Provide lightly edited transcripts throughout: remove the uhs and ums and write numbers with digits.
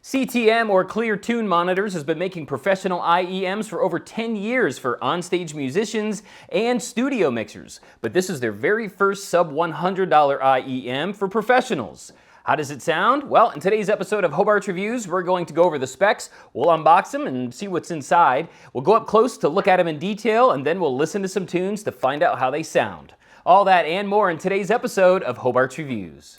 CTM, or Clear Tune Monitors, has been making professional IEMs for over 10 years for onstage musicians and studio mixers. But this is their very first sub-$100 IEM for professionals. How does it sound? Well, in today's episode of Hobart Reviews, we're going to go over the specs, we'll unbox them and see what's inside. We'll go up close to look at them in detail, and then we'll listen to some tunes to find out how they sound. All that and more in today's episode of Hobart Reviews.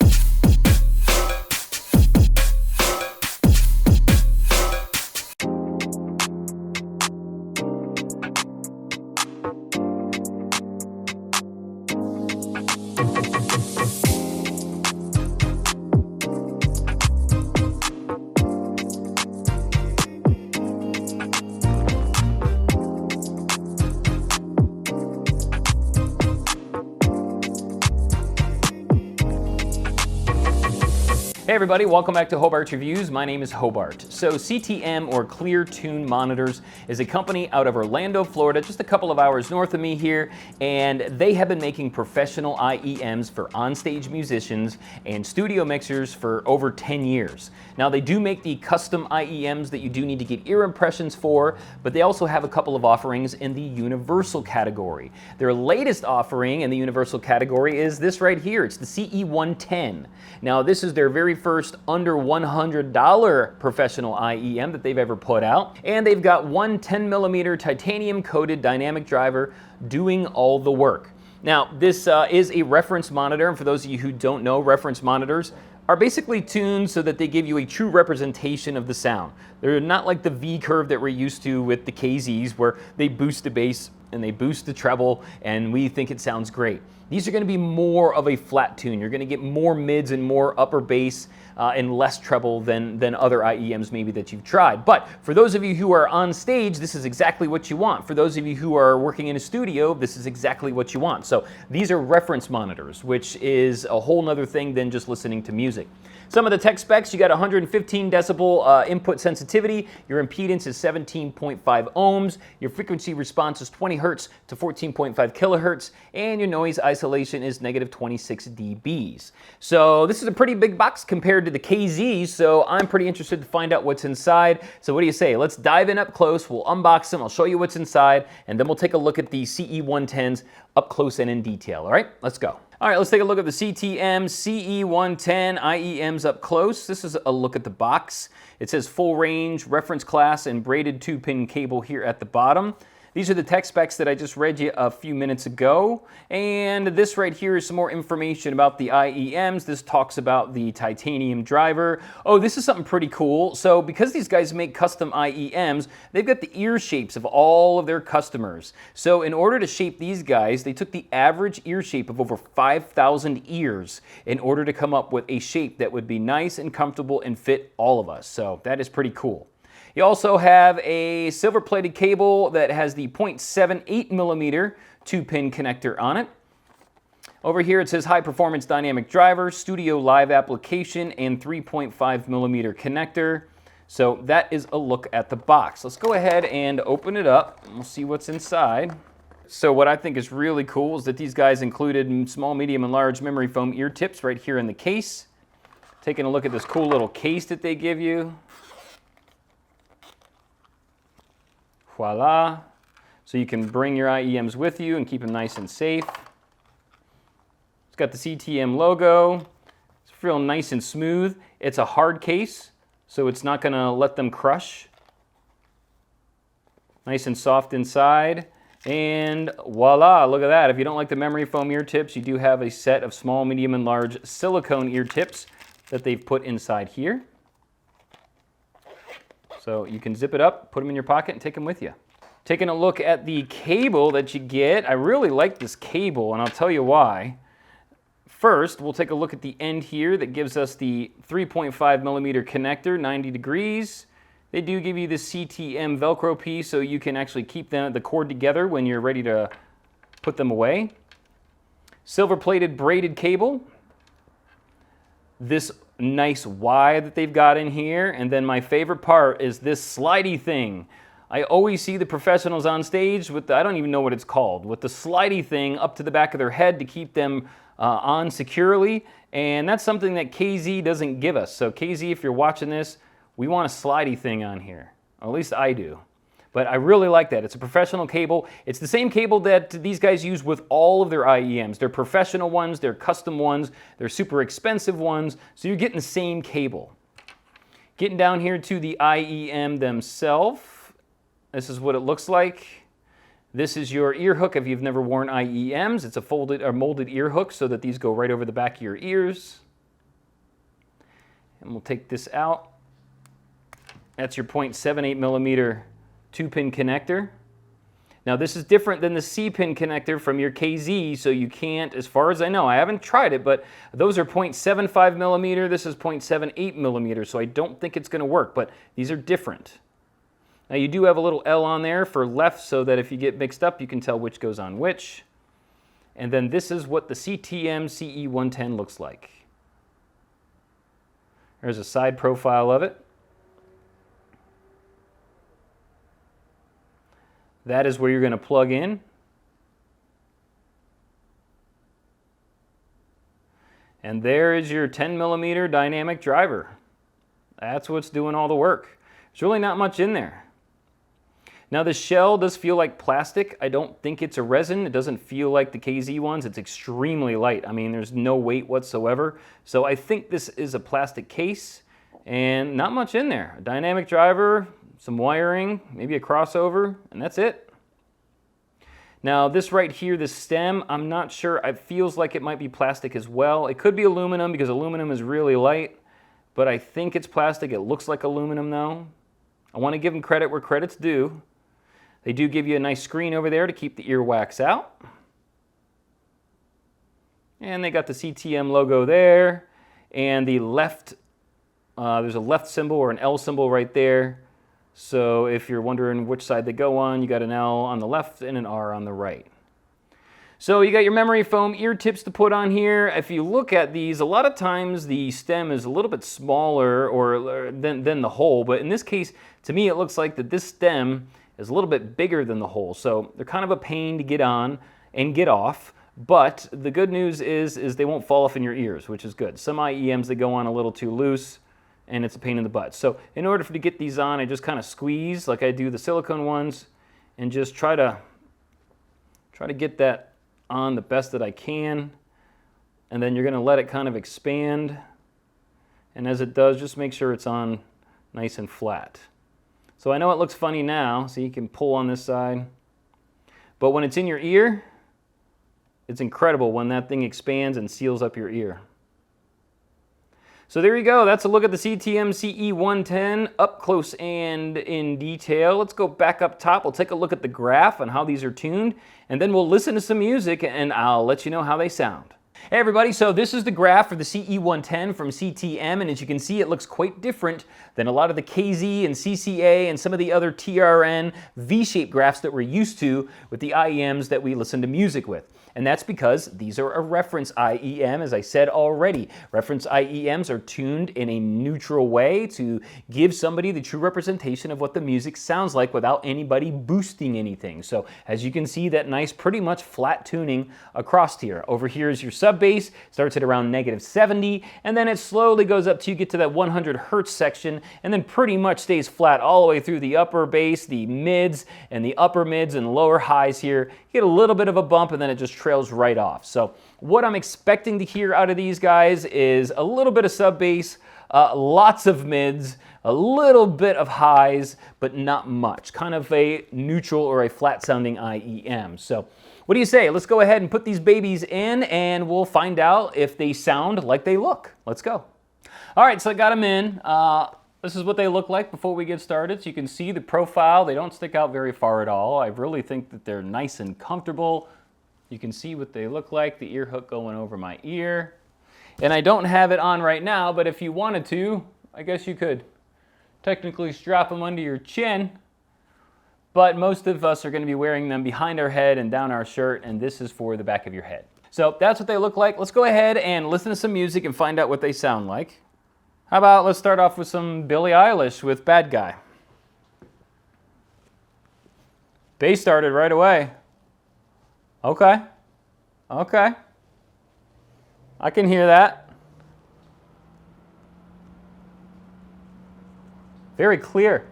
Hey everybody, welcome back to Hobart Reviews. My name is Hobart. So CTM, or Clear Tune Monitors, is a company out of Orlando, Florida, just a couple of hours north of me here, and they have been making professional IEMs for onstage musicians and studio mixers for over 10 years. Now they do make the custom IEMs that you do need to get ear impressions for, but they also have a couple of offerings in the universal category. Their latest offering in the universal category is this right here. It's the CE110. Now this is their very first under $100 professional IEM that they've ever put out, and they've got one 10mm titanium coated dynamic driver doing all the work. Now this is a reference monitor, and for those of you who don't know, reference monitors are basically tuned so that they give you a true representation of the sound. They're not like the V curve that we're used to with the KZs, where they boost the bass and they boost the treble and we think it sounds great. These are going to be more of a flat tune. You're going to get more mids and more upper bass and less treble than other IEMs maybe that you've tried. But for those of you who are on stage, this is exactly what you want. For those of you who are working in a studio, this is exactly what you want. So these are reference monitors, which is a whole nother thing than just listening to music. Some of the tech specs: you got 115 decibel input sensitivity, your impedance is 17.5 ohms, your frequency response is 20 hertz to 14.5 kilohertz, and your noise isolation is negative 26 dBs. So this is a pretty big box compared to the KZs, so I'm pretty interested to find out what's inside. So what do you say? Let's dive in up close, we'll unbox them, I'll show you what's inside, and then we'll take a look at the CE110s up close and in detail. All right, let's go. All right, let's take a look at the CTM CE110 IEMs up close. This is a look at the box. It says full range, reference class, and braided 2-pin cable here at the bottom. These are the tech specs that I just read you a few minutes ago. And this right here is some more information about the IEMs. This talks about the titanium driver. Oh, this is something pretty cool. So because these guys make custom IEMs, they've got the ear shapes of all of their customers. So in order to shape these guys, they took the average ear shape of over 5,000 ears in order to come up with a shape that would be nice and comfortable and fit all of us. So that is pretty cool. You also have a silver-plated cable that has the 0.78mm 2-pin connector on it. Over here it says high-performance dynamic driver, studio live application, and 3.5mm connector. So that is a look at the box. Let's go ahead and open it up, and we'll see what's inside. So what I think is really cool is that these guys included small, medium, and large memory foam ear tips right here in the case. Taking a look at this cool little case that they give you. Voila. So you can bring your IEMs with you and keep them nice and safe. It's got the CTM logo. It's real nice and smooth. It's a hard case, so it's not going to let them crush. Nice and soft inside. And voila, look at that. If you don't like the memory foam ear tips, you do have a set of small, medium, and large silicone ear tips that they've put inside here. So you can zip it up, put them in your pocket, and take them with you. Taking a look at the cable that you get, I really like this cable, and I'll tell you why. First, we'll take a look at the end here that gives us the 3.5mm connector, 90 degrees. They do give you the CTM Velcro piece, so you can actually keep the cord together when you're ready to put them away. Silver-plated braided cable. This nice Y that they've got in here, and then my favorite part is this slidey thing. I always see the professionals on stage with the, I don't even know what it's called, with the slidey thing up to the back of their head to keep them on securely, and that's something that KZ doesn't give us. So KZ, if you're watching this, We want a slidey thing on here, or at least I do. But I really like that. It's a professional cable. It's the same cable that these guys use with all of their IEMs. They're professional ones, they're custom ones, they're super expensive ones, so you're getting the same cable. Getting down here to the IEM themselves, this is what it looks like. This is your ear hook if you've never worn IEMs. It's a folded or molded ear hook so that these go right over the back of your ears. And we'll take this out. That's your 0.78 millimeter 2-pin connector. Now this is different than the C-pin connector from your KZ, so you can't, as far as I know, I haven't tried it, but those are 0.75 millimeter, this is 0.78 millimeter, so I don't think it's going to work, but these are different. Now you do have a little L on there for left so that if you get mixed up, you can tell which goes on which. And then this is what the CTM CE110 looks like. There's a side profile of it. That is where you're going to plug in. And there is your 10 millimeter dynamic driver. That's what's doing all the work. There's really not much in there. Now the shell does feel like plastic. I don't think it's a resin. It doesn't feel like the KZ ones. It's extremely light. I mean, there's no weight whatsoever. So I think this is a plastic case and not much in there. A dynamic driver, some wiring, maybe a crossover, and that's it. Now this right here, this stem, I'm not sure. It feels like it might be plastic as well. It could be aluminum because aluminum is really light, but I think it's plastic. It looks like aluminum though. I want to give them credit where credit's due. They do give you a nice screen over there to keep the earwax out. And they got the CTM logo there. And the left, there's a left symbol or an L symbol right there. So if you're wondering which side they go on, you got an L on the left and an R on the right. So you got your memory foam ear tips to put on here. If you look at these, a lot of times the stem is a little bit smaller than the hole. But in this case, to me, it looks like that this stem is a little bit bigger than the hole. So they're kind of a pain to get on and get off. But the good news is they won't fall off in your ears, which is good. Some IEMs, they go on a little too loose, and it's a pain in the butt. So in order to get these on, I just kind of squeeze like I do the silicone ones and just try to get that on the best that I can. And then you're going to let it kind of expand. And as it does, just make sure it's on nice and flat. So I know it looks funny now, so you can pull on this side. But when it's in your ear, it's incredible when that thing expands and seals up your ear. So there you go. That's a look at the CTM CE110 up close and in detail. Let's go back up top. We'll take a look at the graph on how these are tuned, and then we'll listen to some music and I'll let you know how they sound. Hey everybody, so this is the graph for the CE110 from CTM, and as you can see, it looks quite different than a lot of the KZ and CCA and some of the other TRN V-shaped graphs that we're used to with the IEMs that we listen to music with. And that's because these are a reference IEM, as I said already. Reference IEMs are tuned in a neutral way to give somebody the true representation of what the music sounds like without anybody boosting anything. So as you can see, that nice, pretty much flat tuning across here. Over here is your sub bass, starts at around -70, and then it slowly goes up till you get to that 100 hertz section, and then pretty much stays flat all the way through the upper bass, the mids, and the upper mids and lower highs here. You get a little bit of a bump, and then it just trails right off. So what I'm expecting to hear out of these guys is a little bit of sub bass, lots of mids, a little bit of highs, but not much. Kind of a neutral or a flat sounding IEM. So what do you say? Let's go ahead and put these babies in and we'll find out if they sound like they look. Let's go. All right, so I got them in. This is what they look like before we get started. So you can see the profile. They don't stick out very far at all. I really think that they're nice and comfortable. You can see what they look like, the ear hook going over my ear. And I don't have it on right now, but if you wanted to, I guess you could technically strap them under your chin. But most of us are going to be wearing them behind our head and down our shirt, and this is for the back of your head. So that's what they look like. Let's go ahead and listen to some music and find out what they sound like. How about let's start off with some Billie Eilish with Bad Guy. Bass started right away. Okay. Okay. I can hear that. Very clear.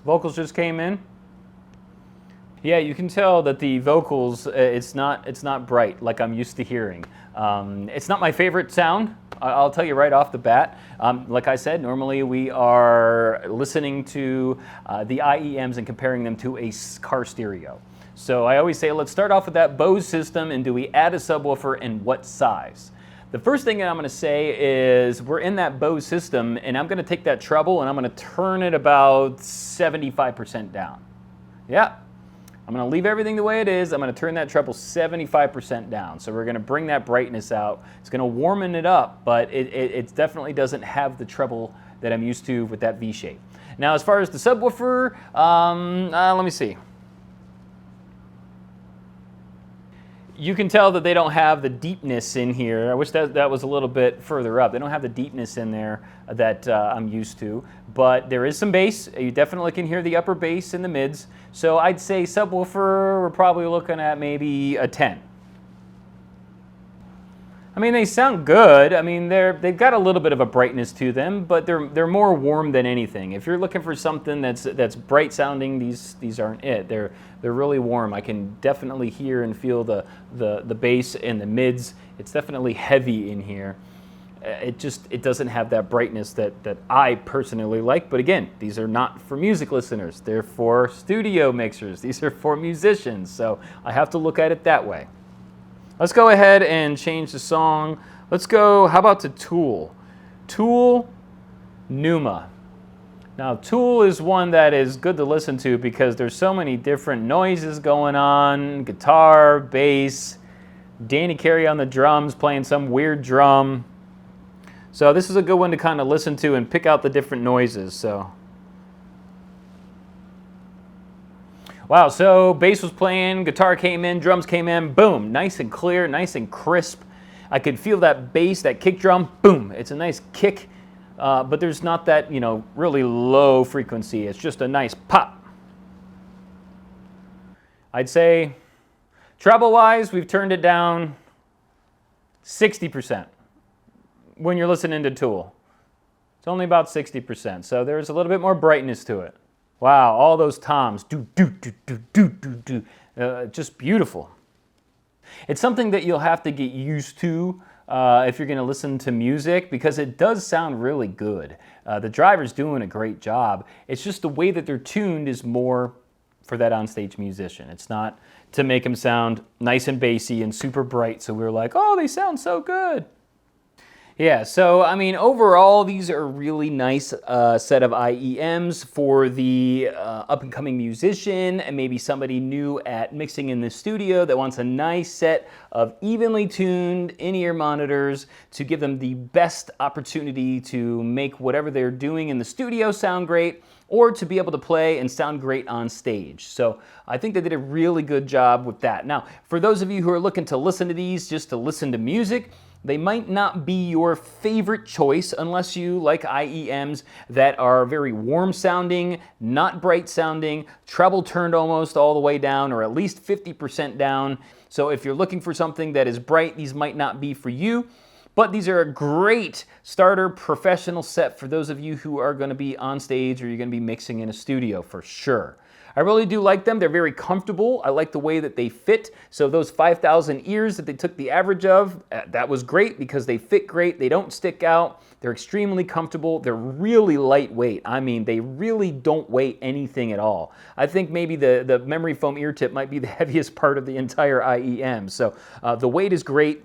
Vocals just came in. Yeah, you can tell that the vocals, it's not bright like I'm used to hearing. It's not my favorite sound, I'll tell you right off the bat. Like I said, normally we are listening to the IEMs and comparing them to a car stereo. So I always say, let's start off with that Bose system, and do we add a subwoofer, and what size? The first thing that I'm going to say is we're in that Bose system, and I'm going to take that treble and I'm going to turn it about 75% down. Yeah. I'm going to leave everything the way it is. I'm going to turn that treble 75% down. So we're going to bring that brightness out. It's going to warm it up, but it definitely doesn't have the treble that I'm used to with that V shape. Now, as far as the subwoofer, let me see. You can tell that they don't have the deepness in here. I wish that was a little bit further up. They don't have the deepness in there that I'm used to, but there is some bass. You definitely can hear the upper bass in the mids. So I'd say subwoofer, we're probably looking at maybe a 10. I mean, they sound good. I mean, they've got a little bit of a brightness to them, but they're more warm than anything. If you're looking for something that's bright sounding, these aren't it. They're really warm. I can definitely hear and feel the bass and the mids. It's definitely heavy in here. It doesn't have that brightness that I personally like. But again, these are not for music listeners. They're for studio mixers. These are for musicians. So I have to look at it that way. Let's go ahead and change the song. Let's go, how about to Tool? Tool, Pneuma. Now, Tool is one that is good to listen to because there's so many different noises going on, guitar, bass, Danny Carey on the drums playing some weird drum. So this is a good one to kind of listen to and pick out the different noises. So, wow, so bass was playing, guitar came in, drums came in, boom, nice and clear, nice and crisp. I could feel that bass, that kick drum, boom, it's a nice kick, but there's not that, really low frequency. It's just a nice pop. I'd say treble-wise, we've turned it down 60% when you're listening to Tool. It's only about 60%, so there's a little bit more brightness to it. Wow, all those toms, just beautiful. It's something that you'll have to get used to if you're going to listen to music, because it does sound really good. The driver's doing a great job. It's just the way that they're tuned is more for that onstage musician. It's not to make them sound nice and bassy and super bright, so we're like, oh, they sound so good. Yeah, so I mean, overall, these are a really nice set of IEMs for the up-and-coming musician and maybe somebody new at mixing in the studio that wants a nice set of evenly tuned in-ear monitors to give them the best opportunity to make whatever they're doing in the studio sound great, or to be able to play and sound great on stage. So I think they did a really good job with that. Now, for those of you who are looking to listen to these just to listen to music, they might not be your favorite choice unless you like IEMs that are very warm sounding, not bright sounding, treble turned almost all the way down, or at least 50% down. So if you're looking for something that is bright, these might not be for you. But these are a great starter professional set for those of you who are going to be on stage or you're going to be mixing in a studio for sure. I really do like them. They're very comfortable. I like the way that they fit. So those 5,000 ears that they took the average of, that was great because they fit great. They don't stick out. They're extremely comfortable. They're really lightweight. I mean, they really don't weigh anything at all. I think maybe the memory foam ear tip might be the heaviest part of the entire IEM. So the weight is great.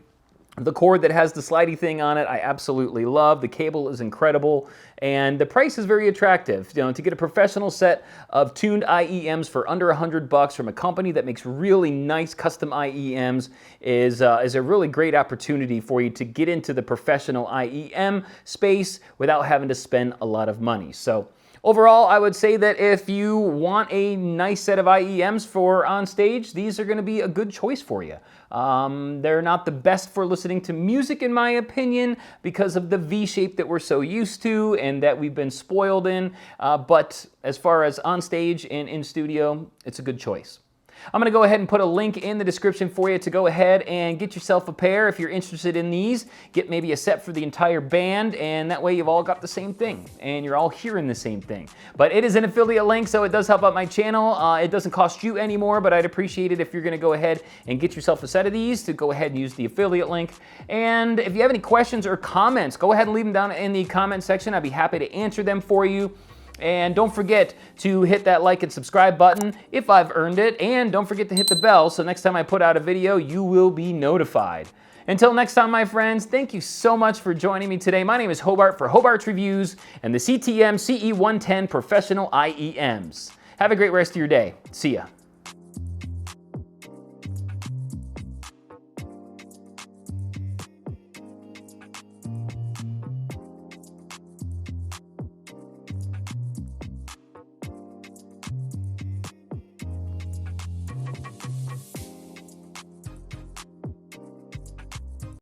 The cord that has the slidey thing on it, I absolutely love. The cable is incredible, and the price is very attractive. To get a professional set of tuned IEMs for under $100 from a company that makes really nice custom IEMs is a really great opportunity for you to get into the professional IEM space without having to spend a lot of money. So overall, I would say that if you want a nice set of IEMs for on stage, these are going to be a good choice for you. They're not the best for listening to music, in my opinion, because of the V shape that we're so used to and that we've been spoiled in. But as far as on stage and in studio, it's a good choice. I'm going to go ahead and put a link in the description for you to go ahead and get yourself a pair if you're interested in these. Get maybe a set for the entire band, and that way you've all got the same thing and you're all hearing the same thing. But it is an affiliate link, so it does help out my channel. It doesn't cost you any more, but I'd appreciate it if you're going to go ahead and get yourself a set of these, to go ahead and use the affiliate link. And if you have any questions or comments, go ahead and leave them down in the comment section. I'd be happy to answer them for you. And don't forget to hit that like and subscribe button if I've earned it. And don't forget to hit the bell so next time I put out a video, you will be notified. Until next time, my friends, thank you so much for joining me today. My name is Hobart for Hobart Reviews and the CTM CE110 Professional IEMs. Have a great rest of your day. See ya.